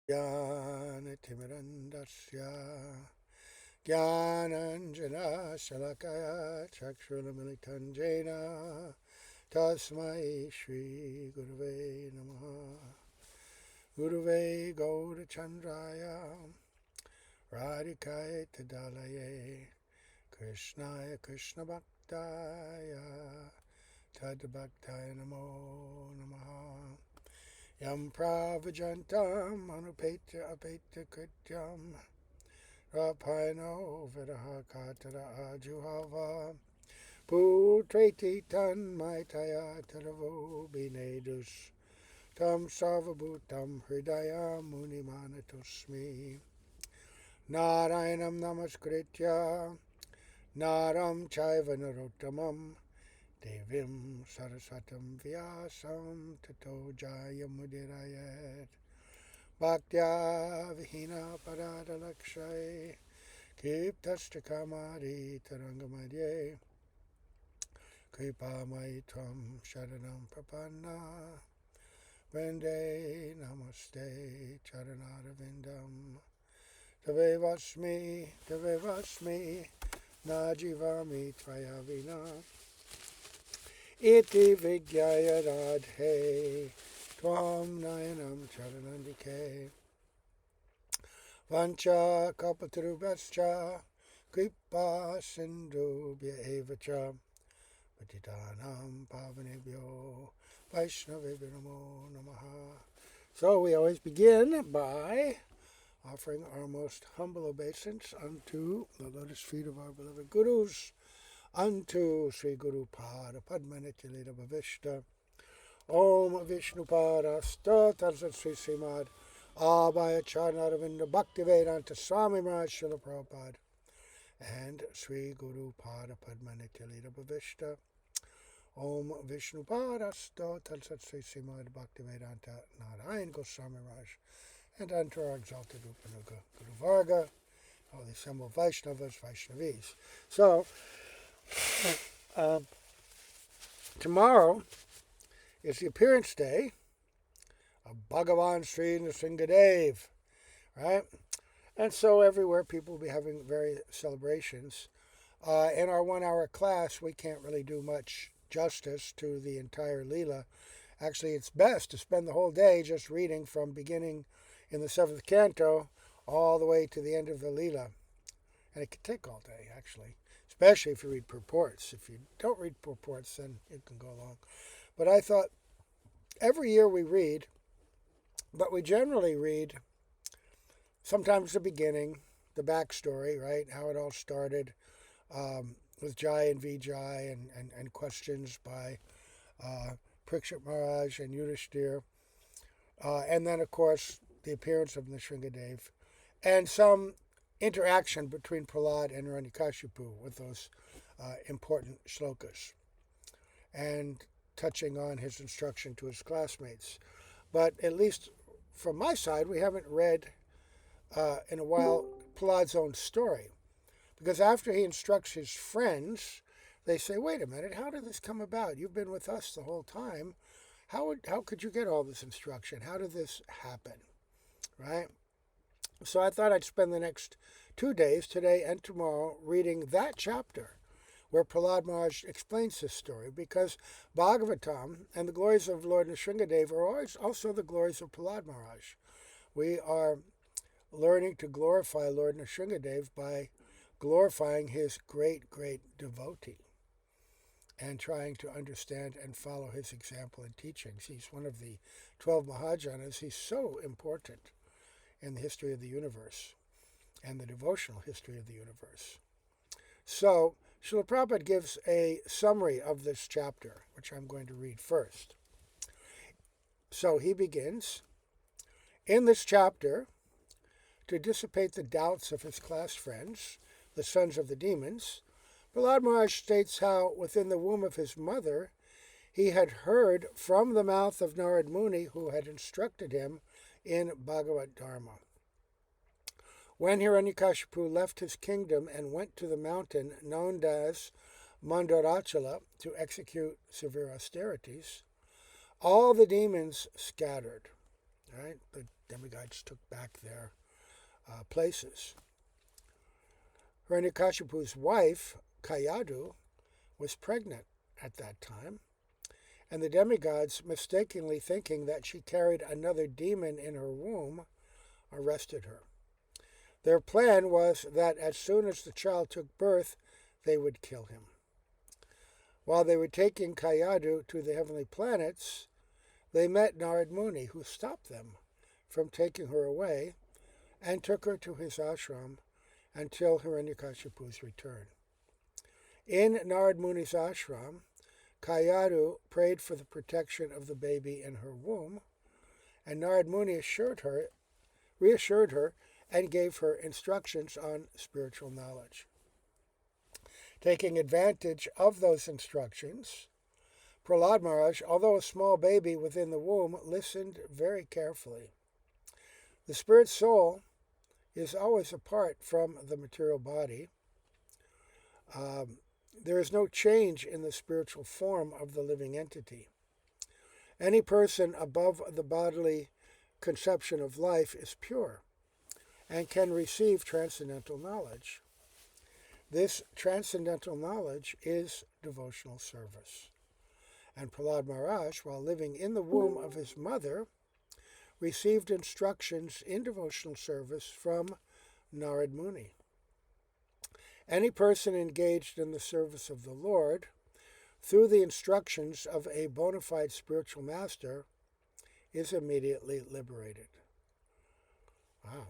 Jnana-timirandasya Jnananjana Shalakaya Chakshurlamilitan Jena Tasmai Shri Gurave Namaha Gurave Gaurachandraya Radhikaya Tadalaye Krishnaya Krishna Bhaktaya Tadbhaktaya Namo Namaha Yam Pravajantam Anupetya Apetya Krityam Rapaino Vidaha Katara Ajuhava Putreti Tan Maitaya Taravo Binedus Tam Sarvabhutam Hridaya Munimanatusmi Narayanam Namaskritya Naram Chaiva Narottamam Devim Saraswatam Vyasam Tato Jayamudirayat Bhaktya Vihina Parada Lakshay Kiptashtakamari Tarangamadye Kripamai Tvam Sharanam Prapanna Vande Namaste Charanarvindam Tavevasmi Najivami Tvayavina Iti Vigyaya Radhe Tvam Nayanam Charanandike Vancha Kalpatarubhascha Kripa Sindhubhya Evacha Patitanam Pavanebhyo Vaishnavebhyo Namo Namaha. So we always begin by offering our most humble obeisance unto the lotus feet of our beloved Gurus, unto Sri Guru Pada Padmanitya Bhavishta Om Vishnu Pada Tatsat Sri Srimad Abhaya Charnaravinda Bhakti Vedanta Swami Maharaj Srila Prabhupada and Sri Guru Pada Padmanitya Bhavishta Om Vishnu Pada Tatsat Sri Srimad Bhakti Vedanta Narayan Goswami Maharaj and unto our exalted Upanuga Guru Varga, all the assembled Vaishnavas, Vaishnavis. So, tomorrow is the appearance day of Bhagavan Sri Nrsingadev, right? And so everywhere people will be having various celebrations. In our 1 hour class, we can't really do much justice to the entire Leela. Actually, it's best to spend the whole day just reading from beginning in the 7th canto all the way to the end of the Leela. And it can take all day, actually, especially if you read purports. If you don't read purports, then it can go long. But I thought every year we read, but we generally read sometimes the beginning, the backstory, right? How it all started with Jai and Vijay and questions by Parikshit Maharaj and Yudhishthir. And then, of course, the appearance of Nrsingadev and some interaction between Prahlad and Hiranyakashipu with those important shlokas and touching on his instruction to his classmates. But at least from my side, we haven't read in a while Prahlad's own story. Because after he instructs his friends, they say, wait a minute, how did this come about? You've been with us the whole time. How could you get all this instruction? How did this happen? Right? So I thought I'd spend the next 2 days, today and tomorrow, reading that chapter where Prahlad Maharaj explains this story, because Bhagavatam and the glories of Lord Nrsingadev are always also the glories of Prahlad Maharaj. We are learning to glorify Lord Nrsingadev by glorifying his great, great devotee and trying to understand and follow his example and teachings. He's one of the 12 Mahajanas. He's so important in the history of the universe and the devotional history of the universe. So, Srila Prabhupada gives a summary of this chapter, which I'm going to read first. So he begins, in this chapter, to dissipate the doubts of his class friends, the sons of the demons, Prahlad Maharaj states how, within the womb of his mother, he had heard from the mouth of Narada Muni, who had instructed him in Bhagavad Dharma. When Hiranyakashipu left his kingdom and went to the mountain known as Mandarachala to execute severe austerities, all the demons scattered. right? The demigods took back their places. Hiranyakashipu's wife, Kayadu, was pregnant at that time, and the demigods, mistakenly thinking that she carried another demon in her womb, arrested her. Their plan was that as soon as the child took birth, they would kill him. While they were taking Kayadu to the heavenly planets, they met Narada Muni, who stopped them from taking her away and took her to his ashram until Hiranyakashipu's return. In Narada Muni's ashram, Kayadu prayed for the protection of the baby in her womb, and Narada Muni reassured her and gave her instructions on spiritual knowledge. Taking advantage of those instructions, Prahlada Maharaja, although a small baby within the womb, listened very carefully. The spirit soul is always apart from the material body. There is no change in the spiritual form of the living entity. Any person above the bodily conception of life is pure and can receive transcendental knowledge. This transcendental knowledge is devotional service. And Prahlada Maharaja, while living in the womb of his mother, received instructions in devotional service from Narada Muni. Any person engaged in the service of the Lord, through the instructions of a bona fide spiritual master, is immediately liberated. Wow.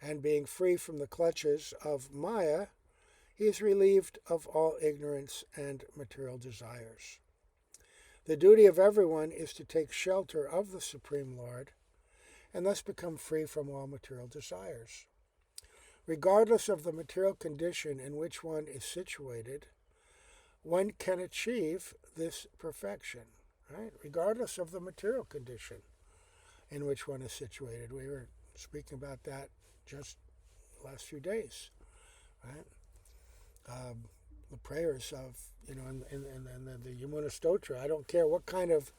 And being free from the clutches of Maya, he is relieved of all ignorance and material desires. The duty of everyone is to take shelter of the Supreme Lord and thus become free from all material desires. Regardless of the material condition in which one is situated, one can achieve this perfection, right? Regardless of the material condition in which one is situated. We were speaking about that just the last few days, right? The prayers of, in the Yamuna Stotra, I don't care what kind of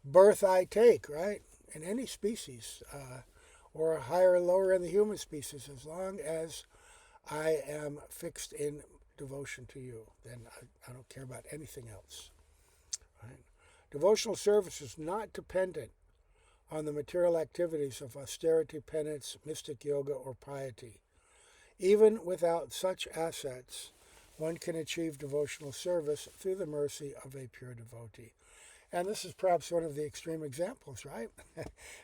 birth I take, right? In any species, or higher or lower in the human species, as long as I am fixed in devotion to you, then I don't care about anything else, right? Devotional service is not dependent on the material activities of austerity, penance, mystic yoga, or piety. Even without such assets, one can achieve devotional service through the mercy of a pure devotee. And this is perhaps one of the extreme examples, right?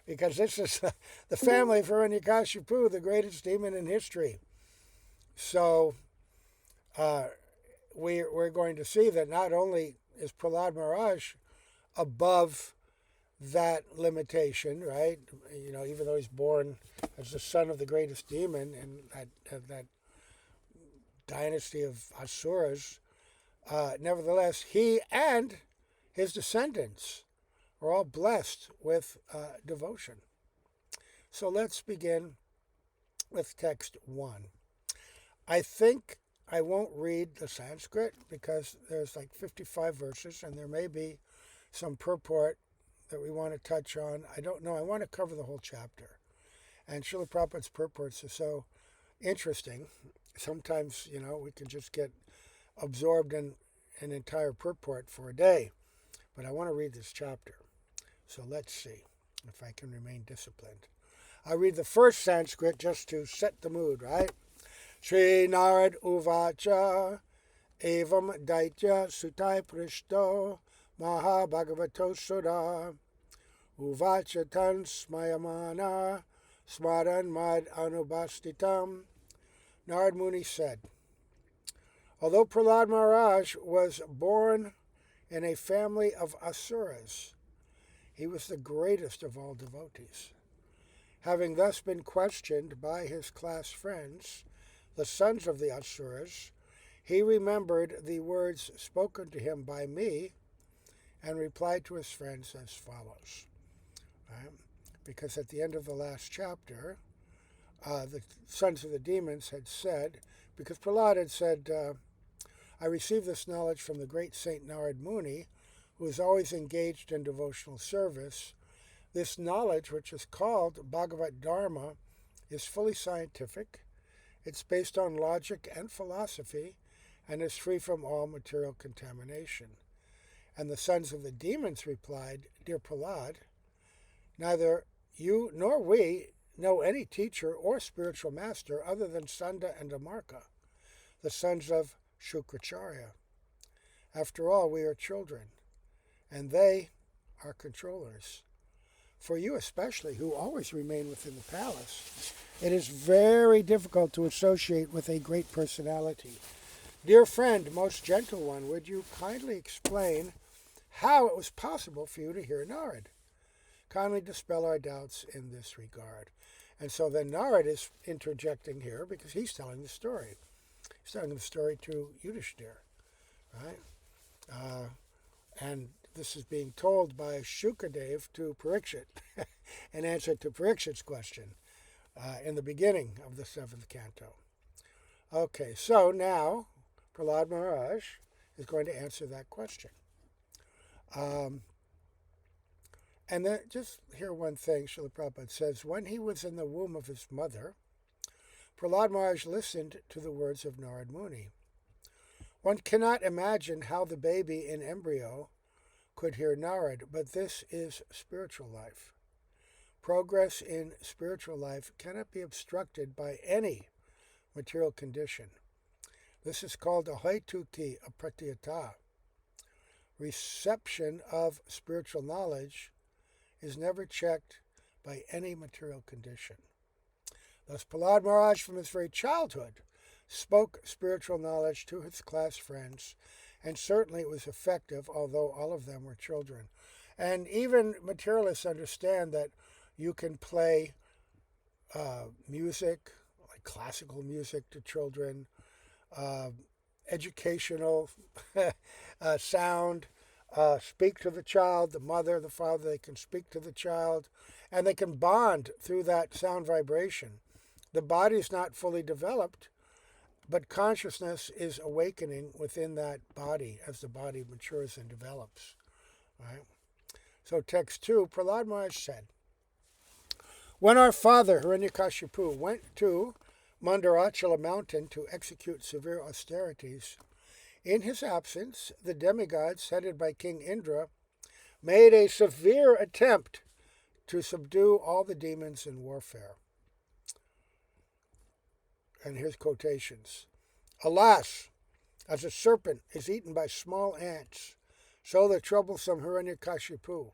Because this is the family of Hiranyakashipu, the greatest demon in history. So we're going to see that not only is Prahlada Maharaja above that limitation, right? Even though he's born as the son of the greatest demon in that dynasty of Asuras, nevertheless, he and his descendants are all blessed with devotion. So let's begin with text 1. I think I won't read the Sanskrit because there's like 55 verses and there may be some purport that we want to touch on. I don't know. I want to cover the whole chapter. And Srila Prabhupada's purports are so interesting. Sometimes, we can just get absorbed in an entire purport for a day. But I want to read this chapter. So let's see if I can remain disciplined. I'll read the first Sanskrit just to set the mood, right? Sri Narad Uvacha Evam Daitya Sutai Prishto Maha Bhagavato Sudha Uvacha Tan Smayamana Smaran Mad Anubastitam. Narada Muni said, although Prahlada Maharaj was born in a family of Asuras, he was the greatest of all devotees. Having thus been questioned by his class friends, the sons of the Asuras, he remembered the words spoken to him by me and replied to his friends as follows. Right? Because at the end of the last chapter, the sons of the demons had said, because Prahlada had said, I received this knowledge from the great Saint Narada Muni, who is always engaged in devotional service, This knowledge, which is called Bhagavad Dharma, is fully scientific. It's based on logic and philosophy and is free from all material contamination. And the sons of the demons replied, Dear Prahlad, neither you nor we know any teacher or spiritual master other than Sanda and Amarka, the sons of Shukracharya. After all, we are children, and they are controllers. For you especially, who always remain within the palace, it is very difficult to associate with a great personality. Dear friend, most gentle one, would you kindly explain how it was possible for you to hear Narad? Kindly dispel our doubts in this regard. And so then Narad is interjecting here because he's telling the story. He's telling the story to Yudhishthira, right? And this is being told by Shukadev to Parikshit in answer to Parikshit's question in the beginning of the 7th canto. Okay, so now Prahlada Maharaj is going to answer that question. And then just hear one thing, Srila Prabhupada says, when he was in the womb of his mother, Prahlada Maharaj listened to the words of Narada Muni. One cannot imagine how the baby in embryo could hear Narad, but this is spiritual life. Progress in spiritual life cannot be obstructed by any material condition. This is called a haituki apratyata. Reception of spiritual knowledge is never checked by any material condition. Thus, Prahlada Maharaj, from his very childhood, spoke spiritual knowledge to his class friends, and certainly it was effective, although all of them were children. And even materialists understand that you can play music, like classical music to children, educational sound, speak to the child, the mother, the father, they can speak to the child, and they can bond through that sound vibration. The body is not fully developed, but consciousness is awakening within that body as the body matures and develops. Right? So text 2, Prahlada Maharaj said, when our father Hiranyakashipu went to Mandarachala mountain to execute severe austerities, in his absence, the demigods, headed by King Indra, made a severe attempt to subdue all the demons in warfare. And here's quotations. Alas, as a serpent is eaten by small ants, so the troublesome Hiranyakashipu,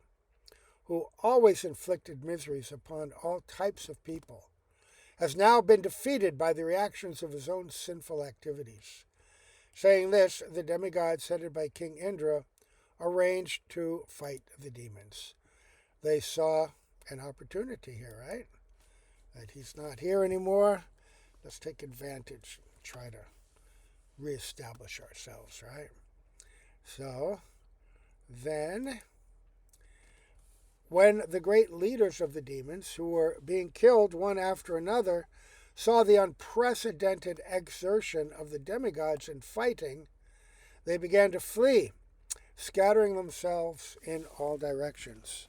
who always inflicted miseries upon all types of people, has now been defeated by the reactions of his own sinful activities. Saying this, the demigods, headed by King Indra, arranged to fight the demons. They saw an opportunity here, right? That he's not here anymore. Let's take advantage, try to reestablish ourselves, right? So, then, when the great leaders of the demons, who were being killed one after another, saw the unprecedented exertion of the demigods in fighting, they began to flee, scattering themselves in all directions.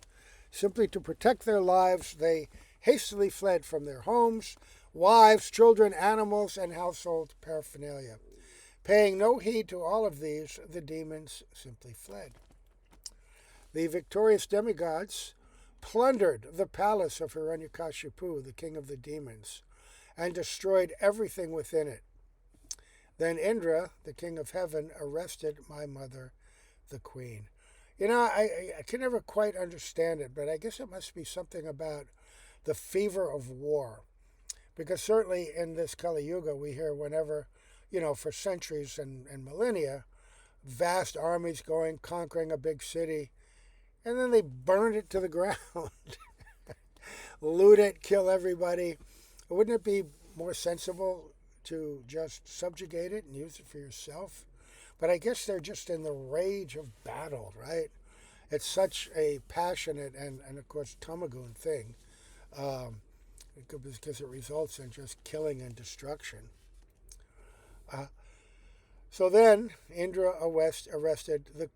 Simply to protect their lives, they hastily fled from their homes, wives, children, animals, and household paraphernalia. Paying no heed to all of these, the demons simply fled. The victorious demigods plundered the palace of Hiranyakashipu, the king of the demons, and destroyed everything within it. Then Indra, the king of heaven, arrested my mother, the queen. You know, I can never quite understand it, but I guess it must be something about the fever of war. Because certainly in this Kali Yuga, we hear whenever, for centuries and millennia, vast armies going, conquering a big city, and then they burn it to the ground, loot it, kill everybody. Wouldn't it be more sensible to just subjugate it and use it for yourself? But I guess they're just in the rage of battle, right? It's such a passionate and of course, tamagun thing, because it results in just killing and destruction. So then, Indra arrested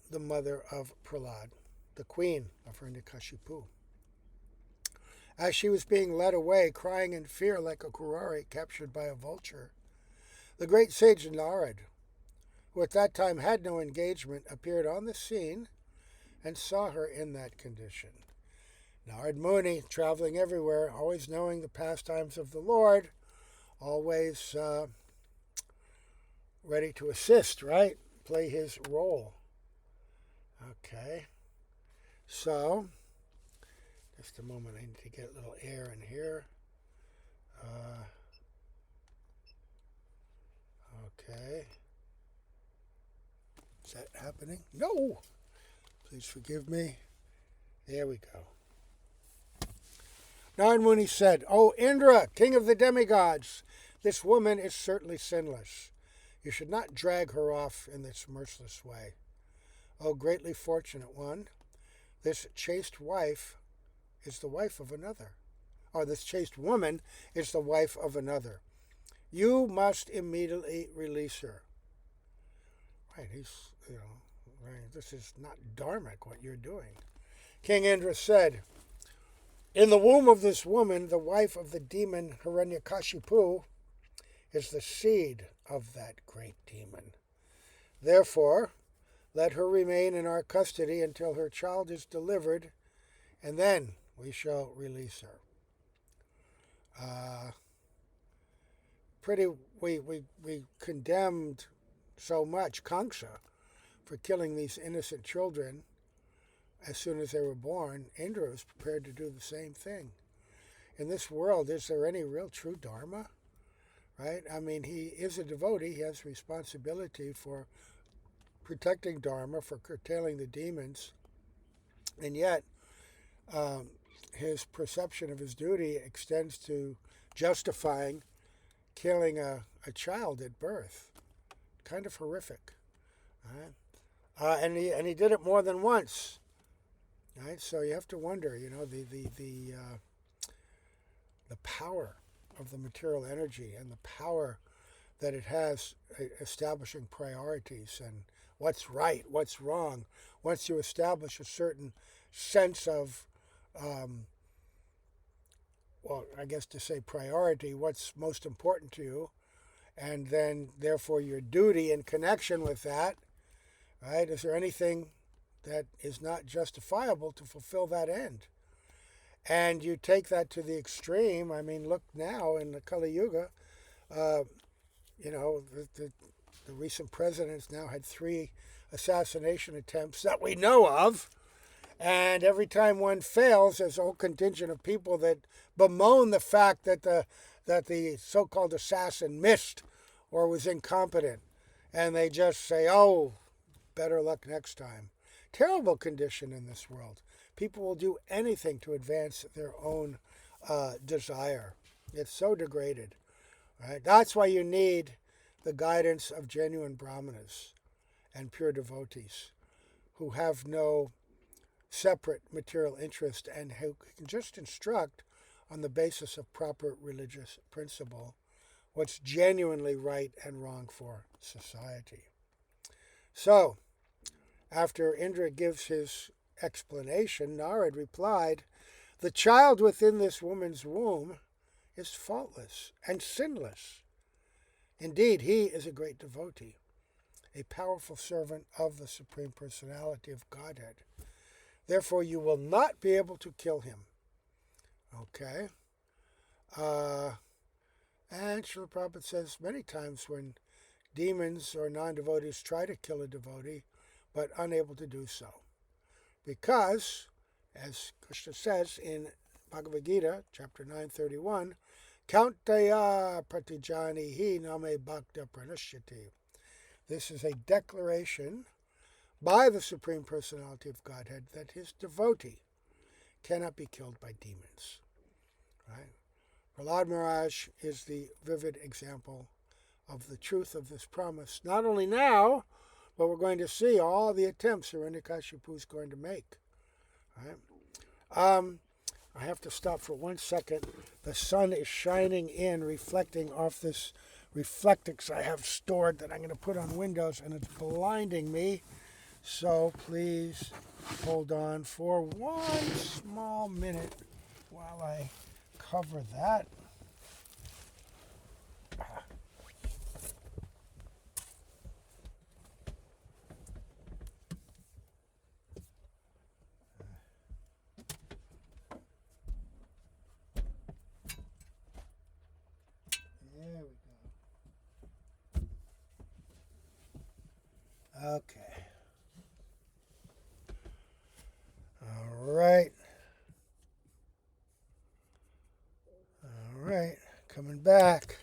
the mother of Prahlad, the queen of Hiranyakashipu. as she was being led away, crying in fear like a kurari captured by a vulture. The great sage Narada, who at that time had no engagement, appeared on the scene and saw her in that condition. Narada Muni, traveling everywhere, always knowing the pastimes of the Lord, always ready to assist, right? Play his role. Okay. So, just a moment, I need to get a little air in here. Okay. Is that happening? No! Please forgive me. There we go. Narada Muni said, "O Indra, king of the demigods, this woman is certainly sinless. You should not drag her off in this merciless way. O greatly fortunate one, this chaste wife is the wife of another. Or this chaste woman is the wife of another. You must immediately release her." Right, right, this is not dharmic what you're doing. King Indra said, "In the womb of this woman, the wife of the demon Hiranyakashipu, is the seed of that great demon. Therefore, let her remain in our custody until her child is delivered, and then we shall release her." We condemned so much Kamsa for killing these innocent children as soon as they were born. Indra was prepared to do the same thing. In this world, is there any real true dharma? Right? I mean, he is a devotee. He has responsibility for protecting dharma, for curtailing the demons. And yet, his perception of his duty extends to justifying killing a child at birth. Kind of horrific. Right? And he did it more than once. Right? So you have to wonder, the power of the material energy and the power that it has establishing priorities and what's right, what's wrong. Once you establish a certain sense of, I guess to say priority, what's most important to you, and then therefore your duty in connection with that, right? Is there anything that is not justifiable to fulfill that end? And you take that to the extreme. I mean, look now in the Kali Yuga, the recent president's now had 3 assassination attempts that we know of. And every time one fails, there's a whole contingent of people that bemoan the fact that the so-called assassin missed or was incompetent. And they just say, "Oh, better luck next time." Terrible condition in this world. People will do anything to advance their own desire. It's so degraded. Right? That's why you need the guidance of genuine brahmanas and pure devotees who have no separate material interest and who can just instruct on the basis of proper religious principle what's genuinely right and wrong for society. So, after Indra gives his explanation, Narad replied, "The child within this woman's womb is faultless and sinless. Indeed, he is a great devotee, a powerful servant of the Supreme Personality of Godhead. Therefore, you will not be able to kill him." Okay. And Srila Prabhupada says many times when demons or non-devotees try to kill a devotee, but unable to do so. Because, as Krishna says in Bhagavad Gita, chapter 9:31, "Kauntaya pratijanihi name bhakta pranashyati." This is a declaration by the Supreme Personality of Godhead that his devotee cannot be killed by demons. Right? Prahlada Maharaja is the vivid example of the truth of this promise, not only now, but we're going to see all the attempts Hiranyakashipu is going to make. Right? I have to stop for 1 second. The sun is shining in, reflecting off this reflectix I have stored that I'm going to put on windows, and it's blinding me. So please hold on for 1 small minute while I cover that. There we go. Okay. All right. All right. Coming back.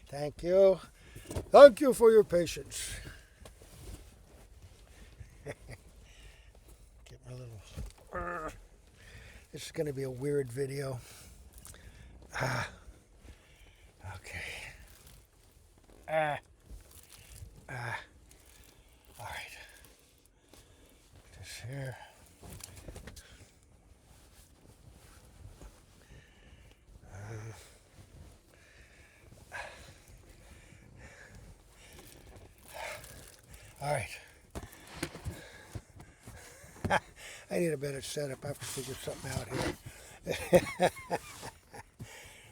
Thank you. Thank you for your patience. Get my little... This is going to be a weird video. Okay. All right. This here. All right. I need a better setup. I have to figure something out here.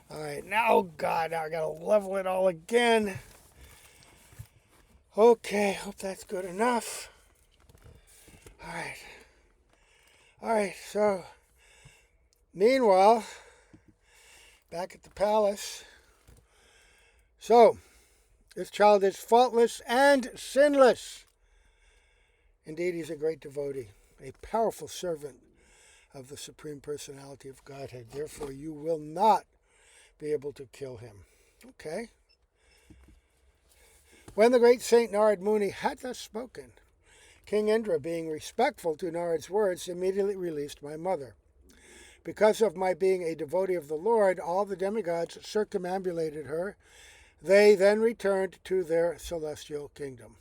All right. Now, God, now I got to level it all again. Okay. Hope that's good enough. All right. All right. So, meanwhile, back at the palace. So, this child is faultless and sinless. Indeed, he's a great devotee, a powerful servant of the Supreme Personality of Godhead. Therefore, you will not be able to kill him. Okay. When the great Saint Narada Muni had thus spoken, King Indra, being respectful to Narada's words, immediately released my mother. Because of my being a devotee of the Lord, all the demigods circumambulated her. They then returned to their celestial kingdom.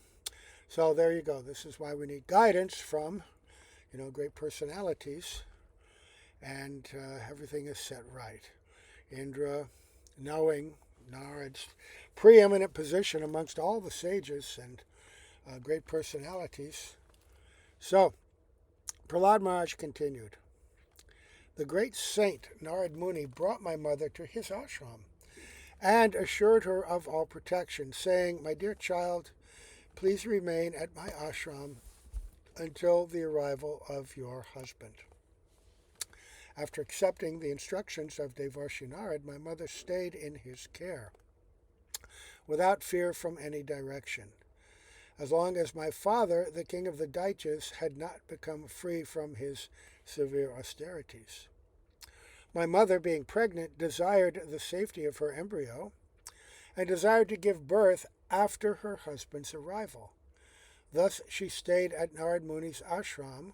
So there you go. This is why we need guidance from, great personalities, and everything is set right. Indra, knowing Narada's preeminent position amongst all the sages and great personalities. So, Prahlada Maharaja continued. The great saint Narada Muni brought my mother to his ashram and assured her of all protection, saying, "My dear child, please remain at my ashram until the arrival of your husband." After accepting the instructions of Devarshi Narad, my mother stayed in his care, without fear from any direction, as long as my father, the king of the Daityas, had not become free from his severe austerities. My mother, being pregnant, desired the safety of her embryo and desired to give birth after her husband's arrival. Thus she stayed at Narada Muni's ashram,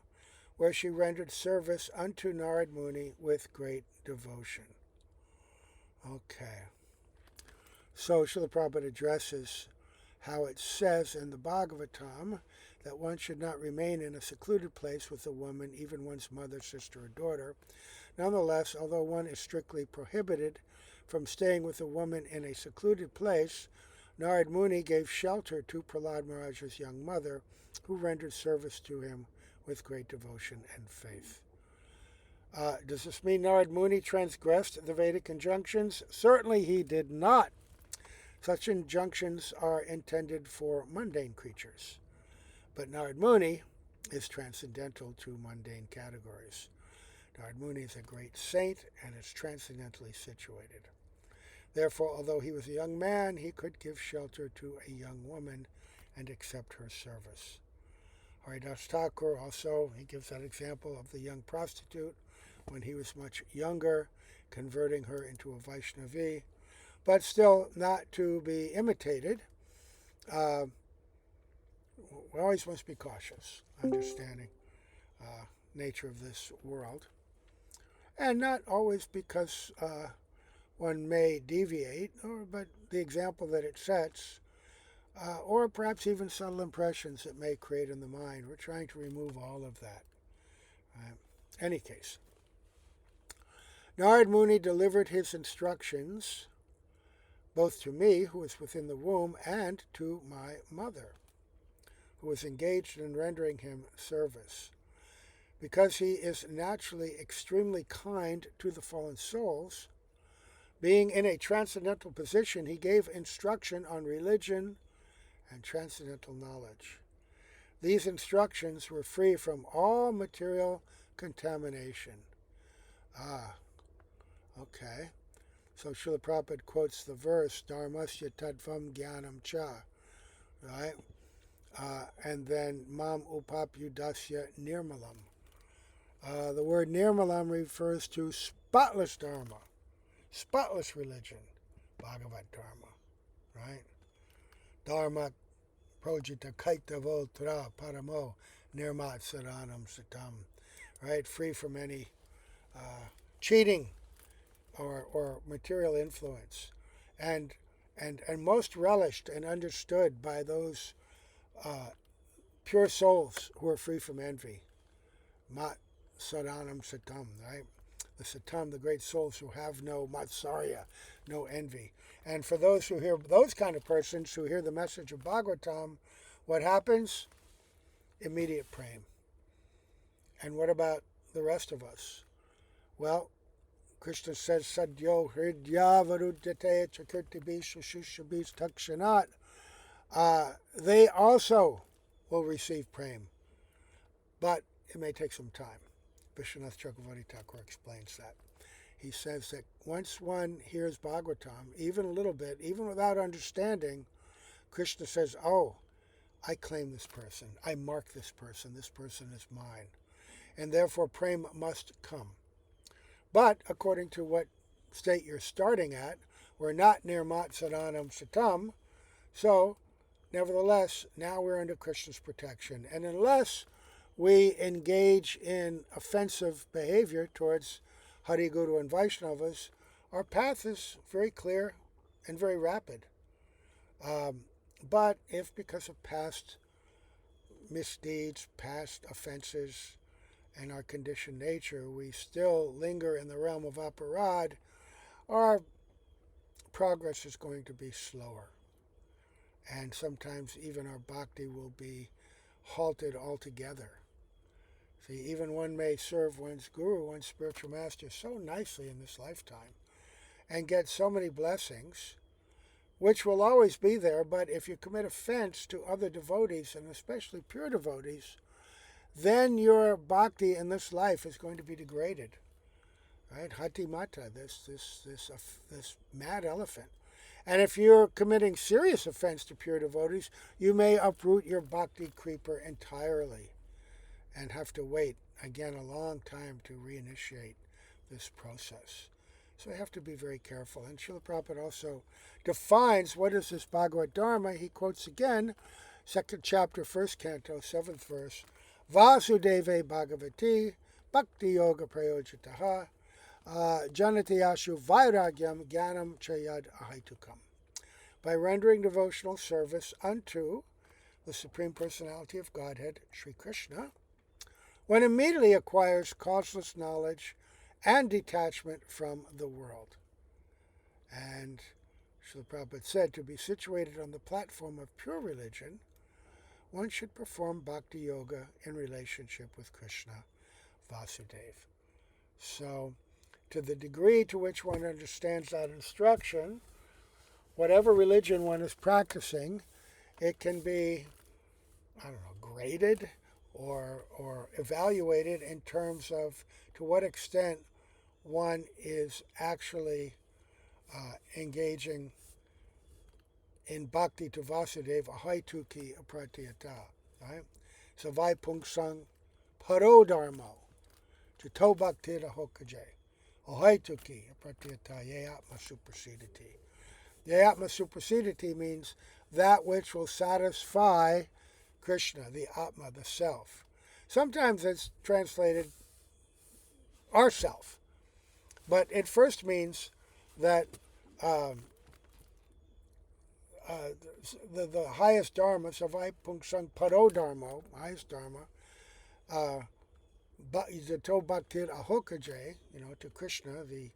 where she rendered service unto Narada Muni with great devotion. Okay. So Srila Prabhupada addresses how it says in the Bhagavatam that one should not remain in a secluded place with a woman, even one's mother, sister, or daughter. Nonetheless, although one is strictly prohibited from staying with a woman in a secluded place, Narada Muni gave shelter to Prahlada Maharaja's young mother, who rendered service to him with great devotion and faith. Does this mean Narada Muni transgressed the Vedic injunctions? Certainly he did not. Such injunctions are intended for mundane creatures, but Narada Muni is transcendental to mundane categories. Narada Muni is a great saint and is transcendentally situated. Therefore, although he was a young man, he could give shelter to a young woman and accept her service. Haridas Thakur also, he gives that example of the young prostitute when he was much younger, converting her into a Vaishnavi, but still not to be imitated. We always must be cautious, understanding nature of this world, and not always because one may deviate, but the example that it sets, or perhaps even subtle impressions it may create in the mind. We're trying to remove all of that. Any case, Narada Muni delivered his instructions both to me, who was within the womb, and to my mother, who was engaged in rendering him service. because he is naturally extremely kind to the fallen souls, being in a transcendental position, he gave instruction on religion and transcendental knowledge. These instructions were free from all material contamination. Ah, okay. So Srila Prabhupada quotes the verse, Dharmasya Tattvam Jnanam Cha, right? And then Mam Upapyudasya Nirmalam. The word Nirmalam refers to spotless Dharma, spotless religion, Bhagavat Dharma, right? Dharma Projita Kaitavo Tra Paramo Nirmat Saranam Satam, right? Free from any cheating or material influence, and most relished and understood by those pure souls who are free from envy. Mat Saranam Satam, right? The Satam, the great souls who have no Matsarya, no envy. And for those who hear, those kind of persons who hear the message of Bhagavatam, what happens? Immediate prema. And what about the rest of us? Well, Krishna says, Sadyo Hridya Varudyate Chakirtibis Shushabis Takshanat. They also will receive prema. But it may take some time. Vishwanath Chakravarti Thakur explains that. He says that once one hears Bhagavatam, even a little bit, even without understanding, Krishna says, oh, I claim this person. I mark this person. This person is mine. And therefore, prema must come. But according to what state you're starting at, we're not near Mat Saranam Satam. So, nevertheless, now we're under Krishna's protection. And unless we engage in offensive behavior towards Hari, Guru, and Vaishnavas, our path is very clear and very rapid. But if because of past misdeeds, past offenses, and our conditioned nature, we still linger in the realm of aparad, our progress is going to be slower. And sometimes even our bhakti will be halted altogether. See, even one may serve one's guru, one's spiritual master, so nicely in this lifetime and get so many blessings, which will always be there, but if you commit offense to other devotees, and especially pure devotees, then your bhakti in this life is going to be degraded. Right? Hati mata, this mad elephant. And if you're committing serious offense to pure devotees, you may uproot your bhakti creeper entirely and have to wait, again, a long time to reinitiate this process. So we have to be very careful. And Srila Prabhupada also defines what is this Bhagavad Dharma. He quotes again, 2nd chapter, 1st canto, 7th verse, Vasudeve Bhagavati Bhakti Yoga Prayojitaha Janati Ashu Vairagyam Jnanam Chayad Ahaitukam. By rendering devotional service unto the Supreme Personality of Godhead, Sri Krishna, one immediately acquires causeless knowledge and detachment from the world. And Srila Prabhupada said, to be situated on the platform of pure religion, one should perform bhakti yoga in relationship with Krishna, Vasudeva. So, to the degree to which one understands that instruction, whatever religion one is practicing, it can be, graded or evaluated in terms of to what extent one is actually engaging in bhakti to Vasudeva, ahaituki apratiyata, right? So vai pungsang paro dharmo, to bhakti hokaje, ahaituki apratiyata ye atma suprasidati. Ye atma suprasidati means that which will satisfy Krishna, the Atma, the self. Sometimes it's translated ourself, but it first means that the highest dharma, savai pungsang paro dharma, highest dharma, to bhaktir ahokaje, to Krishna, the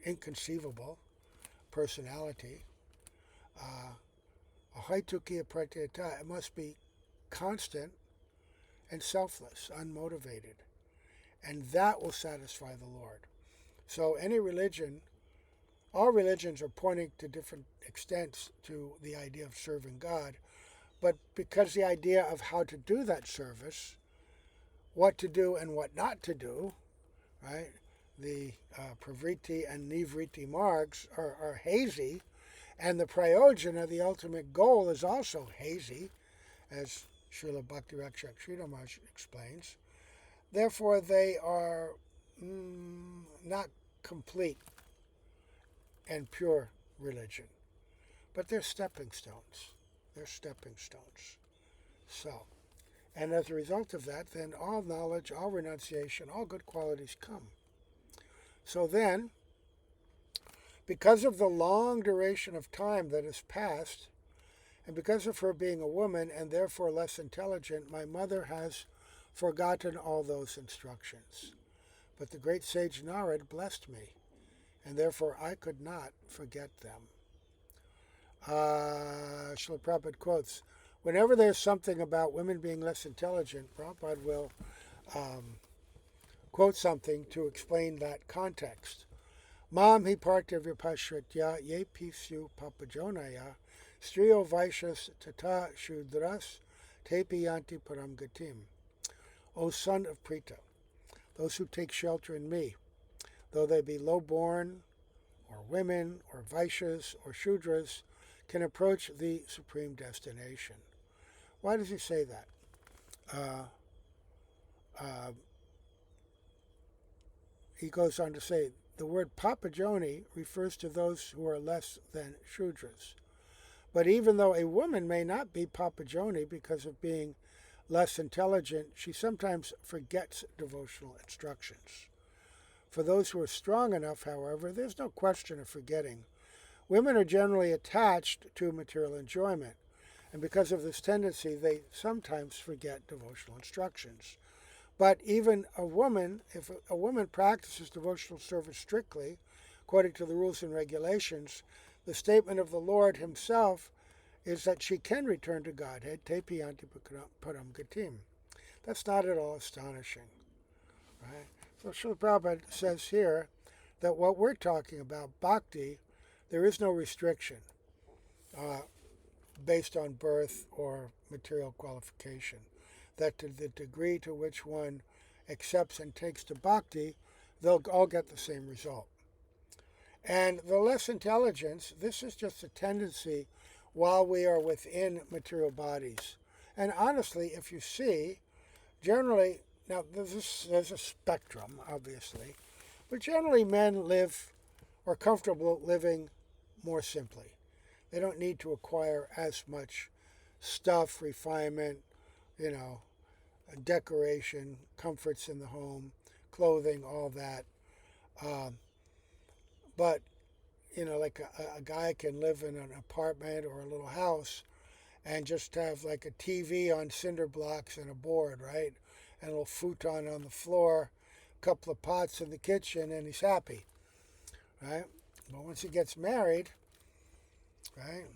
inconceivable personality, ahaituki apratiyata, it must be constant and selfless, unmotivated. And that will satisfy the Lord. So any religion, all religions are pointing to different extents to the idea of serving God. But because the idea of how to do that service, what to do and what not to do, right? The pravriti and nivriti margs are hazy, and the prayojana, the ultimate goal, is also hazy, as Srila Bhakti Rakshak Maharaj explains. Therefore, they are not complete and pure religion, but they're stepping stones. They're stepping stones. So, and as a result of that, then all knowledge, all renunciation, all good qualities come. So then, because of the long duration of time that has passed, and because of her being a woman and therefore less intelligent, my mother has forgotten all those instructions. But the great sage Narada blessed me, and therefore I could not forget them. Srila Prabhupada quotes, whenever there's something about women being less intelligent, Prabhupada will quote something to explain that context. Mam hi partavya pashritya ye pisyu papajonaya striyo vaishas tata shudras tepi yanti param gatim. O son of Prita, those who take shelter in me, though they be low-born, or women, or vaishyas, or shudras, can approach the supreme destination. Why does he say that? He goes on to say, the word papajoni refers to those who are less than shudras. But even though a woman may not be papajoni because of being less intelligent, she sometimes forgets devotional instructions. For those who are strong enough, however, there's no question of forgetting. Women are generally attached to material enjoyment, and because of this tendency, they sometimes forget devotional instructions. But even a woman, if a woman practices devotional service strictly, according to the rules and regulations, the statement of the Lord himself is that she can return to Godhead, tepi yanti param gatim. That's not at all astonishing, right? So Srila Prabhupada says here that what we're talking about, bhakti, there is no restriction based on birth or material qualification. That to the degree to which one accepts and takes to bhakti, they'll all get the same result. And the less intelligence, this is just a tendency while we are within material bodies. And honestly, if you see, generally, now there's a spectrum, obviously, but generally men live or comfortable living more simply. They don't need to acquire as much stuff, refinement, decoration, comforts in the home, clothing, all that. But, like a guy can live in an apartment or a little house and just have like a TV on cinder blocks and a board, right? And a little futon on the floor, a couple of pots in the kitchen, and he's happy, right? But once he gets married, right,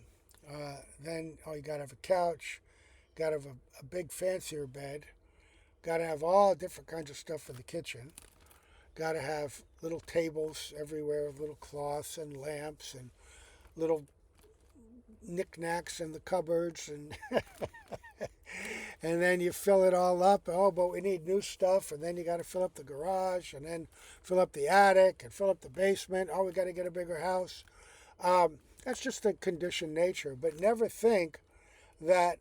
then you got to have a couch, got to have a big fancier bed, got to have all different kinds of stuff in the kitchen, got to have little tables everywhere with little cloths and lamps and little knickknacks in the cupboards, and and then you fill it all up. Oh, but we need new stuff, and then you got to fill up the garage, and then fill up the attic, and fill up the basement. Oh, we got to get a bigger house. That's just the conditioned nature. But never think that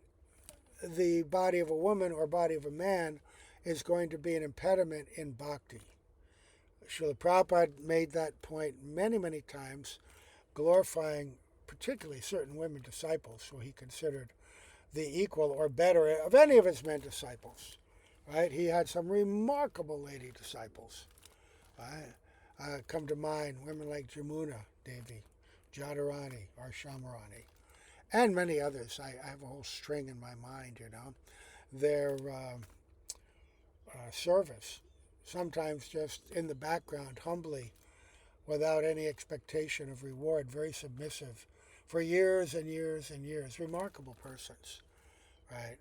the body of a woman or body of a man is going to be an impediment in bhakti. Srila Prabhupada made that point many, many times, glorifying particularly certain women disciples who he considered the equal or better of any of his men disciples. Right? He had some remarkable lady disciples. Right? Come to mind women like Jamuna Devi, Jadharani, or Shamarani, and many others. I have a whole string in my mind, Their service, sometimes just in the background, humbly, without any expectation of reward, very submissive, for years and years and years. Remarkable persons, right?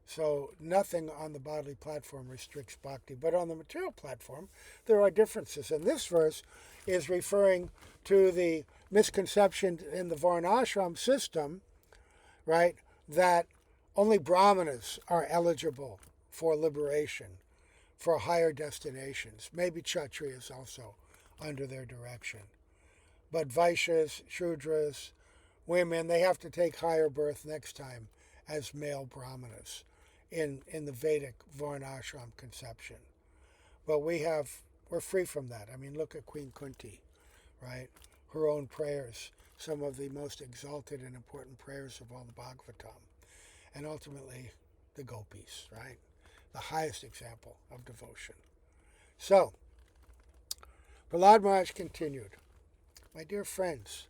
So nothing on the bodily platform restricts bhakti. But on the material platform, there are differences. And this verse is referring to the misconception in the varnashram system, right, that only brahmanas are eligible for liberation, for higher destinations. Maybe kshatriyas also under their direction. But vaishyas, shudras, women, they have to take higher birth next time as male brahmanas in the Vedic varnashram conception. But we're free from that. I mean, look at Queen Kunti, right? Her own prayers, some of the most exalted and important prayers of all the Bhagavatam. And ultimately, the gopis, right? The highest example of devotion. So, Prahlada Maharaja continued, my dear friends,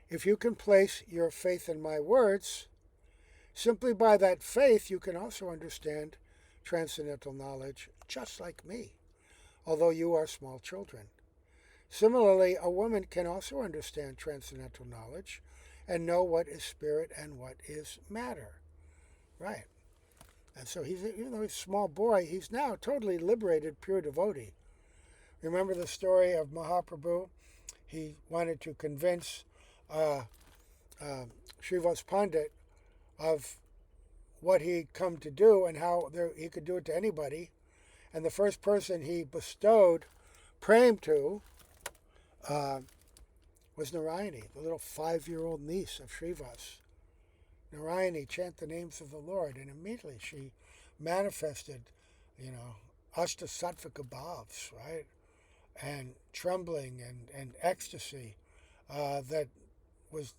if you can place your faith in my words, simply by that faith you can also understand transcendental knowledge just like me, although you are small children. Similarly, a woman can also understand transcendental knowledge and know what is spirit and what is matter. Right. And so even though he's a small boy, he's now totally liberated, pure devotee. Remember the story of Mahaprabhu? He wanted to convince Srivas Pandit of what he'd come to do and how he could do it to anybody. And the first person he bestowed prem to was Narayani, the little 5-year-old niece of Srivas. Narayani, chant the names of the Lord, and immediately she manifested, ashtasattvika bhavs, right? And trembling and ecstasy that was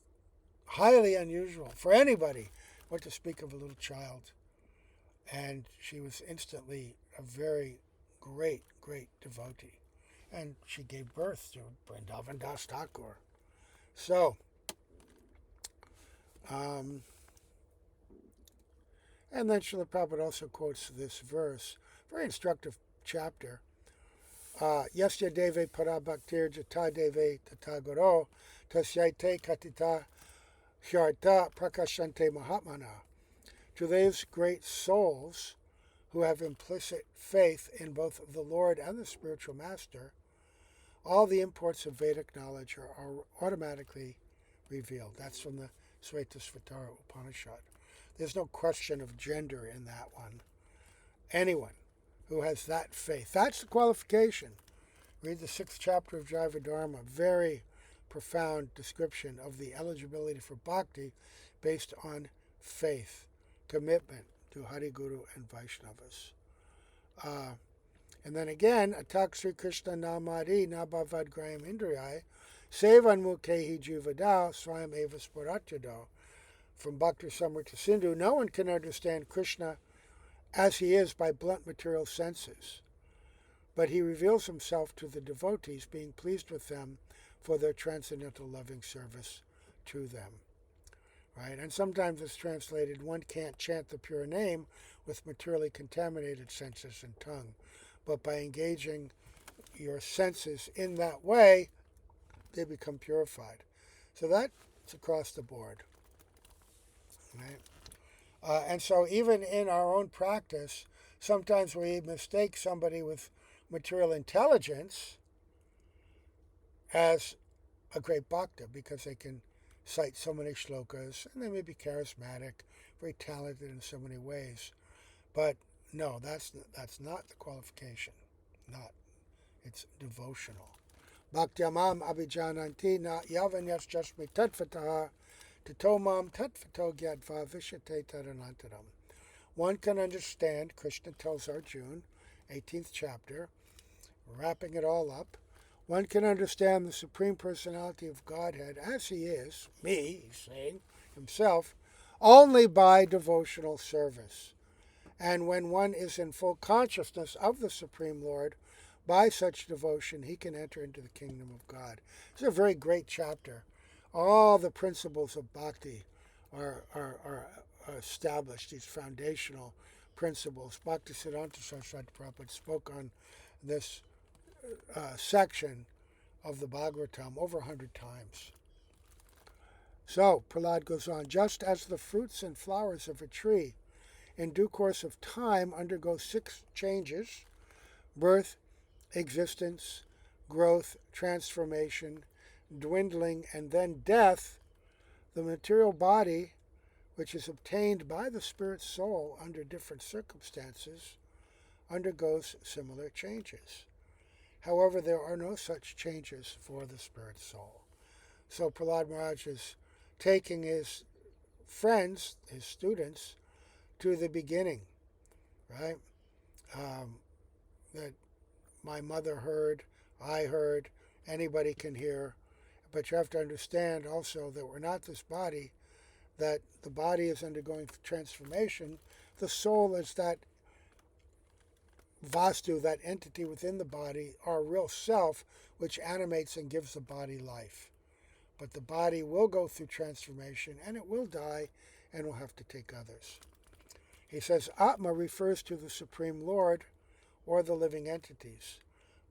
highly unusual for anybody, what to speak of a little child. And she was instantly a very great, great devotee. And she gave birth to Vrindavan Das Thakur. So, and then Srila Prabhupada also quotes this verse, very instructive chapter. Yasya deve parabhaktir jata deve tatagoro tasyaite katita hyarta prakashante mahatmana. To those great souls who have implicit faith in both the Lord and the spiritual master, all the imports of Vedic knowledge are automatically revealed. That's from the Svetasvatara Upanishad. There's no question of gender in that one. Anyone who has that faith, that's the qualification. Read the 6th chapter of Jaiva Dharma, very profound description of the eligibility for bhakti based on faith, commitment to Hari Guru and Vaishnavas. And then again, Atak Sri Krishna Namari Nabhavad Graham Indriyai, Sevan Mukhehi Jivadao Swayam Eva Sparatyado. From Bhakti Samrita Sindhu, no one can understand Krishna as he is by blunt material senses, but he reveals himself to the devotees, being pleased with them for their transcendental loving service to them. Right? And sometimes it's translated, one can't chant the pure name with materially contaminated senses and tongue, but by engaging your senses in that way, they become purified. So that's across the board. Right? And so even in our own practice, sometimes we mistake somebody with material intelligence as a great bhakta because they can cite so many shlokas and they may be charismatic, very talented in so many ways. But no, that's not the qualification. Not. It's devotional. Bhaktyamam abhijananti na yavanyas jasmi tattvataha tatomam tattvato gyatva vishate tadanantaram. One can understand, Krishna tells Arjuna, 18th chapter, wrapping it all up, one can understand the Supreme Personality of Godhead as he is, me, he's saying, himself, only by devotional service. And when one is in full consciousness of the Supreme Lord, by such devotion, he can enter into the kingdom of God. It's a very great chapter. All the principles of bhakti are established, these foundational principles. Bhaktisiddhanta Saraswati Prabhupada spoke on this section of the Bhagavatam over 100 times. So, Prahlad goes on, just as the fruits and flowers of a tree in due course of time, undergo 6 changes: birth, existence, growth, transformation, dwindling, and then death, the material body, which is obtained by the spirit soul under different circumstances, undergoes similar changes. However, there are no such changes for the spirit soul. So Prahlada Maharaja is taking his friends, his students, to the beginning, right? That my mother heard, I heard, anybody can hear. But you have to understand also that we're not this body, that the body is undergoing transformation. The soul is that vastu, that entity within the body, our real self, which animates and gives the body life. But the body will go through transformation, and it will die, and will have to take others. He says Atma refers to the Supreme Lord or the living entities.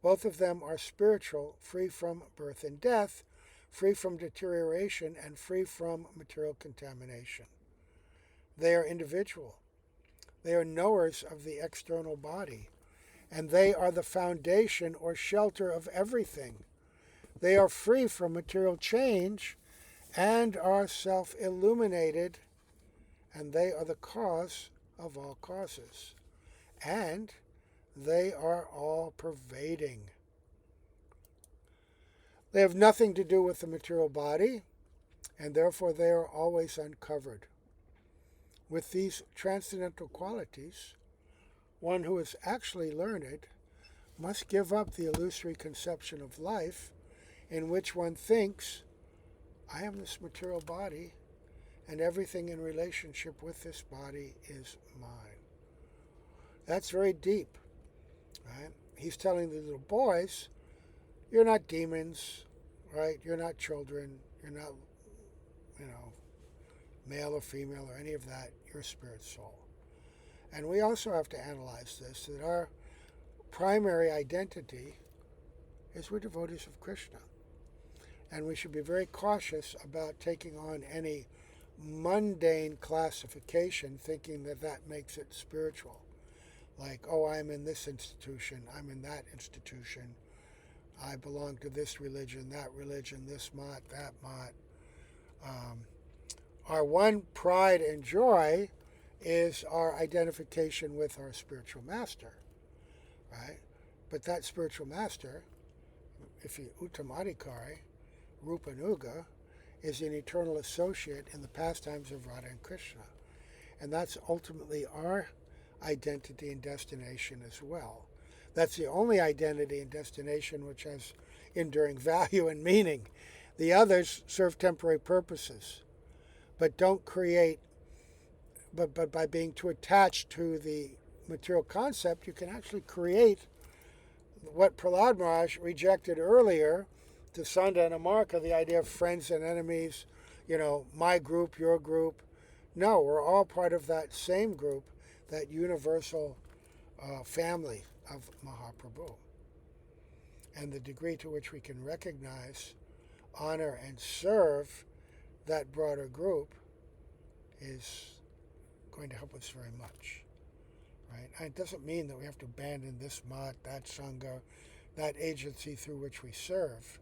Both of them are spiritual, free from birth and death, free from deterioration, and free from material contamination. They are individual. They are knowers of the external body, and they are the foundation or shelter of everything. They are free from material change and are self-illuminated, and they are the cause of all causes. And they are all-pervading. They have nothing to do with the material body, and therefore they are always uncovered. With these transcendental qualities, one who is actually learned must give up the illusory conception of life in which one thinks, I am this material body, and everything in relationship with this body is mine. That's very deep, right? He's telling the little boys, you're not demons, right? You're not children. You're not, male or female or any of that. You're a spirit soul. And we also have to analyze this, that our primary identity is we're devotees of Krishna. And we should be very cautious about taking on any mundane classification, thinking that that makes it spiritual. Like, oh, I'm in this institution, I'm in that institution, I belong to this religion, this mott, that mott. Our one pride and joy is our identification with our spiritual master, right? But that spiritual master, if you Uttamadikari, Rupanuga, is an eternal associate in the pastimes of Radha and Krishna. And that's ultimately our identity and destination as well. That's the only identity and destination which has enduring value and meaning. The others serve temporary purposes, but don't create, but by being too attached to the material concept, you can actually create what Prahlada Maharaj rejected earlier to Sanda and Amarka, the idea of friends and enemies, my group, your group. No, we're all part of that same group, that universal family of Mahaprabhu. And the degree to which we can recognize, honor, and serve that broader group is going to help us very much. Right? And it doesn't mean that we have to abandon this mat, that sangha, that agency through which we serve,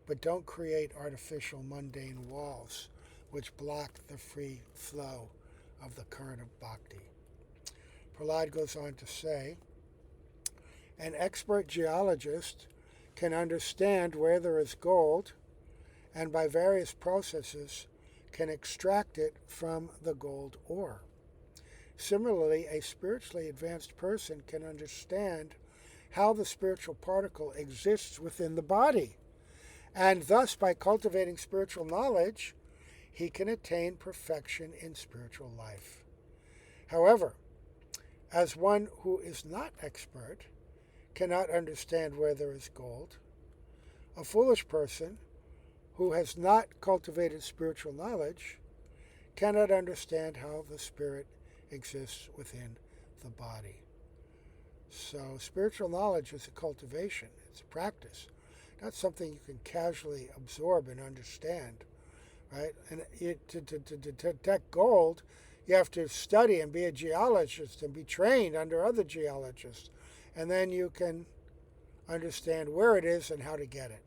but don't create artificial mundane walls which block the free flow of the current of bhakti. Prahlad goes on to say, an expert geologist can understand where there is gold, and by various processes can extract it from the gold ore. Similarly, a spiritually advanced person can understand how the spiritual particle exists within the body, and thus, by cultivating spiritual knowledge, he can attain perfection in spiritual life. However, as one who is not expert cannot understand where there is gold, a foolish person who has not cultivated spiritual knowledge cannot understand how the spirit exists within the body. So spiritual knowledge is a cultivation, it's a practice, not something you can casually absorb and understand, right? And to detect gold, You have to study and be a geologist and be trained under other geologists. And then you can understand where it is and how to get it.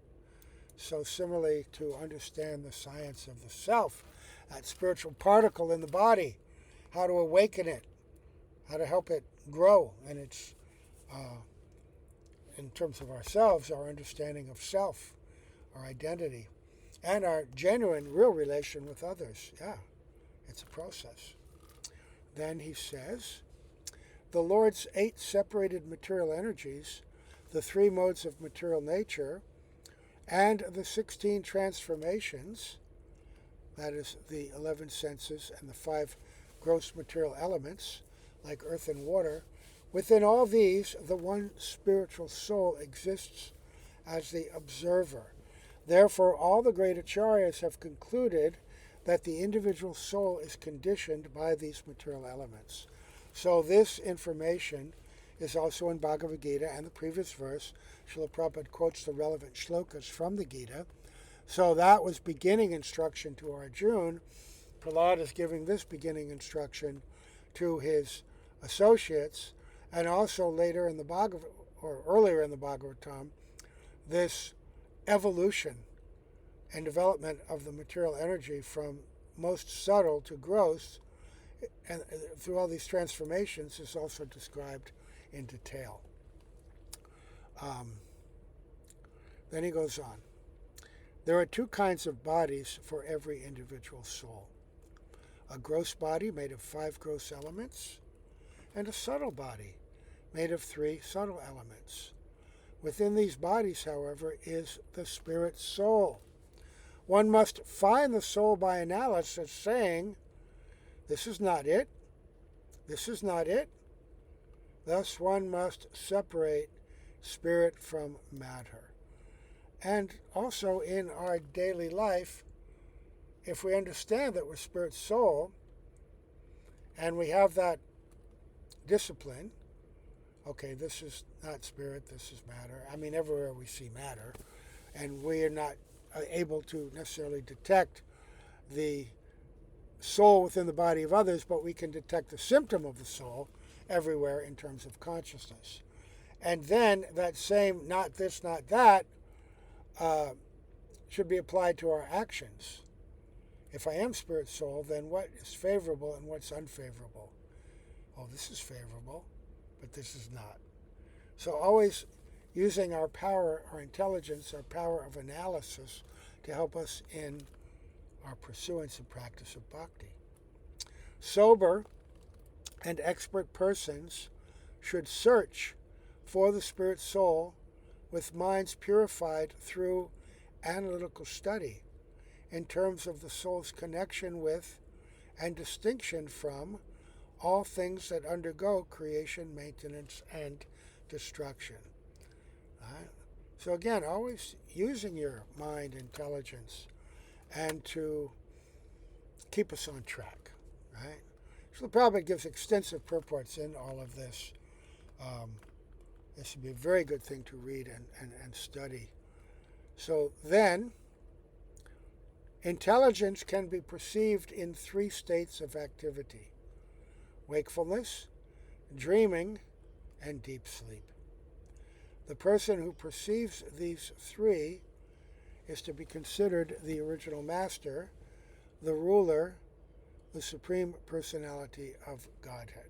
So similarly, to understand the science of the self, that spiritual particle in the body, how to awaken it, how to help it grow, and its, in terms of ourselves, our understanding of self, our identity, and our genuine, real relation with others. Yeah, it's a process. Then he says, the Lord's 8 separated material energies, the 3 modes of material nature, and the 16 transformations, that is the 11 senses and the 5 gross material elements, like earth and water, within all these, the one spiritual soul exists as the observer. Therefore, all the great acharyas have concluded that the individual soul is conditioned by these material elements. So this information is also in Bhagavad Gita and the previous verse. Srila Prabhupada quotes the relevant shlokas from the Gita. So that was beginning instruction to Arjuna. Prahlada is giving this beginning instruction to his associates, and also later in the earlier in the Bhagavatam, this evolution and development of the material energy from most subtle to gross, and through all these transformations, is also described in detail. Then he goes on. There are 2 kinds of bodies for every individual soul. A gross body made of 5 gross elements, and a subtle body made of 3 subtle elements. Within these bodies, however, is the spirit soul. One must find the soul by analysis, saying, this is not it, this is not it. Thus one must separate spirit from matter. And also in our daily life, if we understand that we're spirit soul, and we have that discipline, okay, this is not spirit, this is matter. I mean, everywhere we see matter, and we are not able to necessarily detect the soul within the body of others, but we can detect the symptom of the soul everywhere in terms of consciousness. And then that same not this, not that should be applied to our actions. If I am spirit soul, then what is favorable and what's unfavorable? Oh, this is favorable, but this is not. So always using our power, our intelligence, our power of analysis to help us in our pursuance and practice of bhakti. Sober and expert persons should search for the spirit soul with minds purified through analytical study in terms of the soul's connection with and distinction from all things that undergo creation, maintenance, and destruction. Right? So again, always using your mind, intelligence, and to keep us on track. Right? So Prabhupada gives extensive purports in all of this. This would be a very good thing to read and study. So then, intelligence can be perceived in 3 states of activity: wakefulness, dreaming, and deep sleep. The person who perceives these 3 is to be considered the original master, the ruler, the Supreme Personality of Godhead.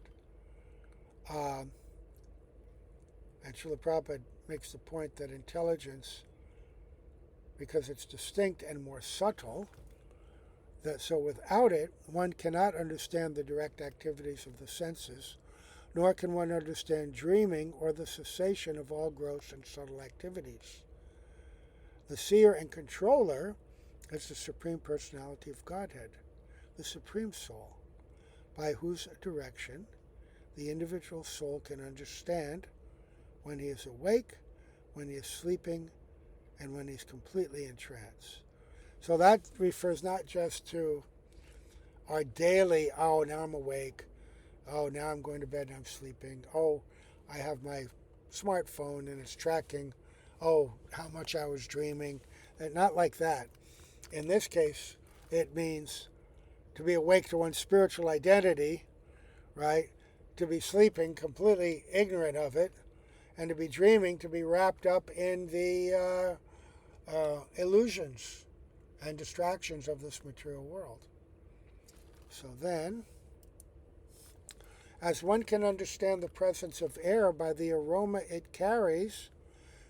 And Srila Prabhupada makes the point that intelligence, because it's distinct and more subtle, that so without it, one cannot understand the direct activities of the senses, nor can one understand dreaming or the cessation of all gross and subtle activities. The seer and controller is the Supreme Personality of Godhead, the Supreme Soul, by whose direction the individual soul can understand when he is awake, when he is sleeping, and when he's completely in trance. So that refers not just to our daily, oh, now I'm awake, oh, now I'm going to bed and I'm sleeping, oh, I have my smartphone and it's tracking, oh, how much I was dreaming. Not like that. In this case, it means to be awake to one's spiritual identity, right? To be sleeping completely ignorant of it, and to be dreaming, to be wrapped up in the illusions and distractions of this material world. So then, as one can understand the presence of air by the aroma it carries,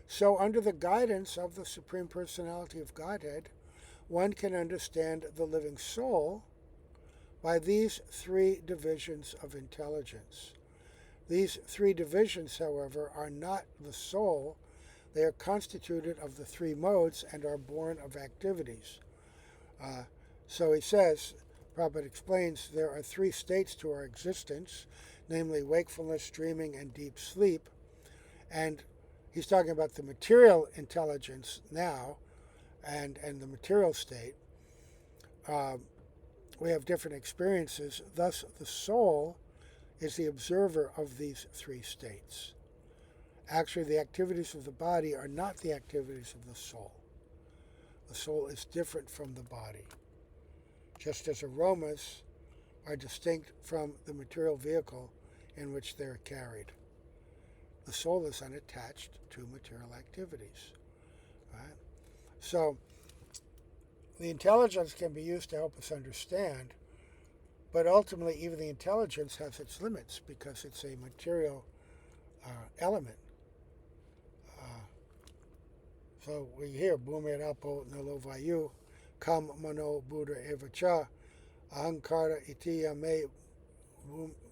so under the guidance of the Supreme Personality of Godhead, one can understand the living soul by these three divisions of intelligence. These three divisions, however, are not the soul. They are constituted of the three modes and are born of activities. So he says, Prabhupada explains, there are three states to our existence, namely wakefulness, dreaming, and deep sleep. And he's talking about the material intelligence now and the material state. We have different experiences. Thus, the soul is the observer of these three states. Actually, the activities of the body are not the activities of the soul. The soul is different from the body, just as aromas are distinct from the material vehicle in which they are carried. The soul is unattached to material activities. Right? So, the intelligence can be used to help us understand, but ultimately even the intelligence has its limits because it's a material element. So we hear, Bhumir Apo Nalo Vayu, Kam Mano Buddha Evacha, Ahankara Itiya Me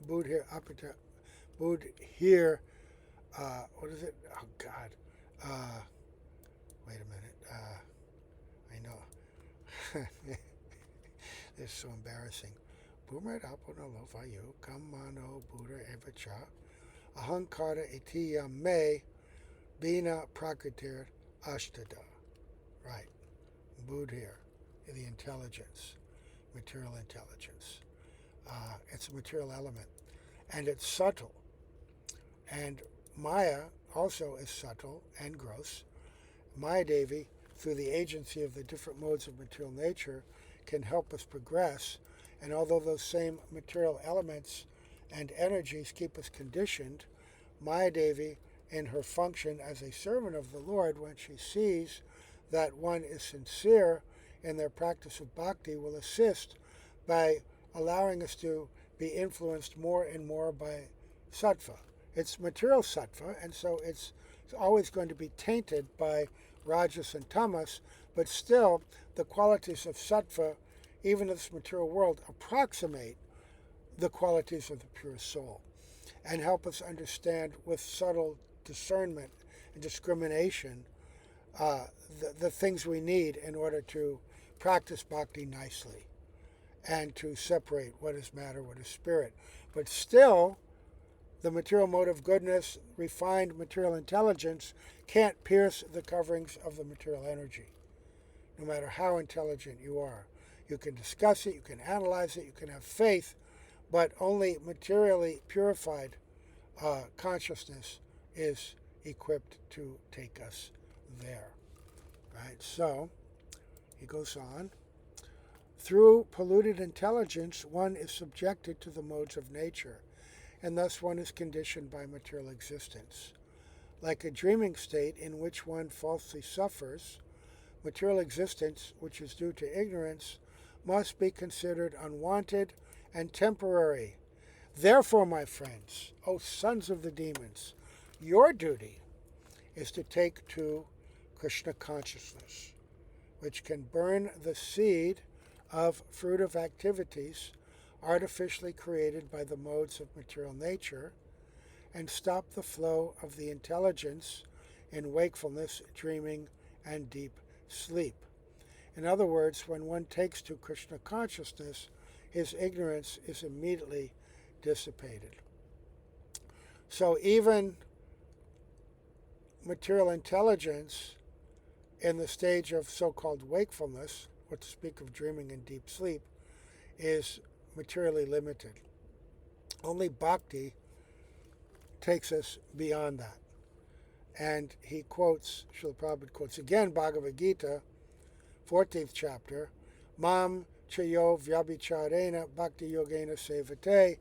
Budhir Apita, Budhir, what is it? Oh God. Wait a minute. I know. This is so embarrassing. Bhumir Apo Nalo Vayu, Kam Mano Buddha Evacha, Ahankara Itiya Me Bina Prakritir Ashtada. Right. Budhir, the intelligence, material intelligence. It's a material element. And it's subtle. And Maya also is subtle and gross. Maya Devi, through the agency of the different modes of material nature, can help us progress. And although those same material elements and energies keep us conditioned, Maya Devi, in her function as a servant of the Lord, when she sees that one is sincere in their practice of bhakti, will assist by allowing us to be influenced more and more by sattva. It's material sattva, and so it's always going to be tainted by rajas and tamas, but still the qualities of sattva, even in this material world, approximate the qualities of the pure soul and help us understand with subtle discernment and discrimination the things we need in order to practice bhakti nicely and to separate what is matter, what is spirit. But still, the material mode of goodness, refined material intelligence, can't pierce the coverings of the material energy, no matter how intelligent you are. You can discuss it, you can analyze it, you can have faith, but only materially purified consciousness is equipped to take us there. Right? So, he goes on. Through polluted intelligence, one is subjected to the modes of nature, and thus one is conditioned by material existence. Like a dreaming state in which one falsely suffers, material existence, which is due to ignorance, must be considered unwanted and temporary. Therefore, my friends, O sons of the demons, your duty is to take to Krishna consciousness, which can burn the seed of fruitive activities artificially created by the modes of material nature and stop the flow of the intelligence in wakefulness, dreaming, and deep sleep. In other words, when one takes to Krishna consciousness, his ignorance is immediately dissipated. So even material intelligence in the stage of so-called wakefulness, what to speak of dreaming and deep sleep, is materially limited. Only bhakti takes us beyond that. And he quotes, Srila Prabhupada quotes again Bhagavad Gita, 14th chapter, Mam chayo vyabhicharena bhakti yogena sevate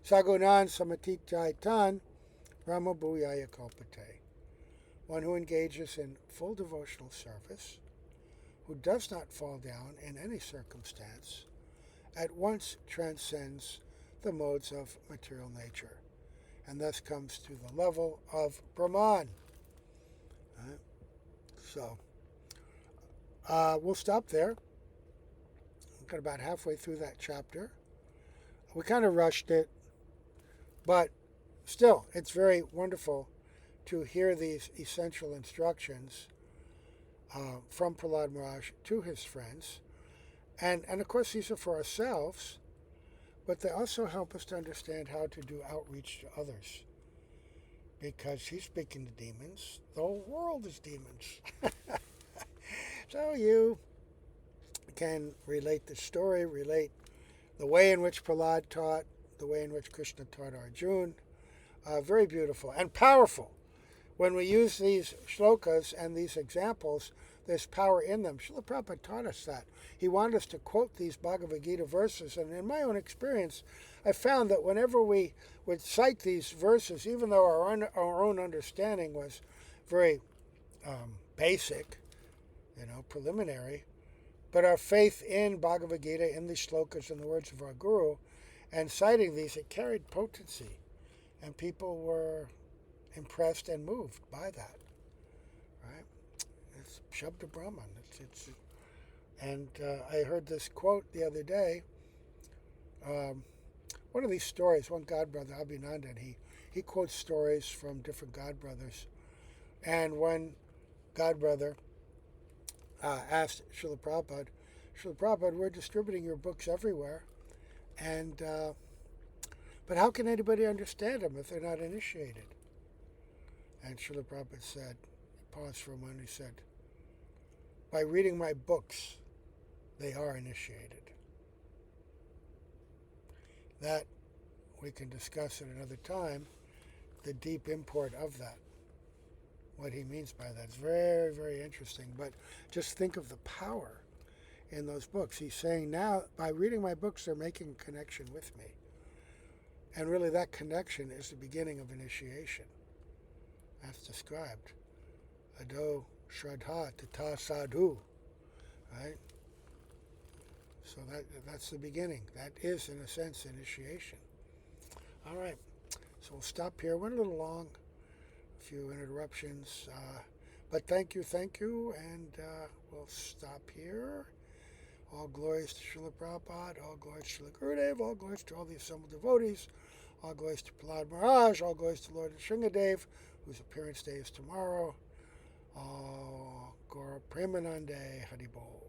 sagunan samatitaitan Rama Bhuyaya Kalpate. One who engages in full devotional service, who does not fall down in any circumstance, at once transcends the modes of material nature, and thus comes to the level of Brahman. Right? So, we'll stop there. We got about halfway through that chapter. We kind of rushed it, but still, it's very wonderful to hear these essential instructions from Prahlada Maharaja to his friends. And of course, these are for ourselves, but they also help us to understand how to do outreach to others. Because he's speaking to demons. The whole world is demons. So you can relate the story, relate the way in which Prahlad taught, the way in which Krishna taught Arjuna. Very beautiful and powerful. When we use these shlokas and these examples, there's power in them. Srila Prabhupada taught us that. He wanted us to quote these Bhagavad Gita verses, and in my own experience, I found that whenever we would cite these verses, even though our own understanding was very basic, preliminary, but our faith in Bhagavad Gita, in the shlokas and the words of our Guru, and citing these, it carried potency, and people were impressed and moved by that. Right? It's Shabda Brahman. And I heard this quote the other day. One of these stories, one godbrother, Abhinandan, he quotes stories from different godbrothers. And one godbrother asked Srila Prabhupada, we're distributing your books everywhere, and but how can anybody understand them if they're not initiated? And Srila Prabhupada said, he paused for a moment, he said, by reading my books, they are initiated. That we can discuss at another time, the deep import of that, what he means by that. It's very, very interesting. But just think of the power in those books. He's saying now, by reading my books, they're making a connection with me. And really that connection is the beginning of initiation. That's described. Ado Shraddha Tata Sadhu. Right? So that's the beginning. That is, in a sense, initiation. All right. So we'll stop here. Went a little long. A few interruptions. But thank you. And we'll stop here. All glories to Srila Prabhupada. All glories to Srila Gurudev. All glories to all the assembled devotees. All glories to Prahlada Maharaja. All glories to Lord Sringadev, whose appearance day is tomorrow. All Gaura Premanande Haribol.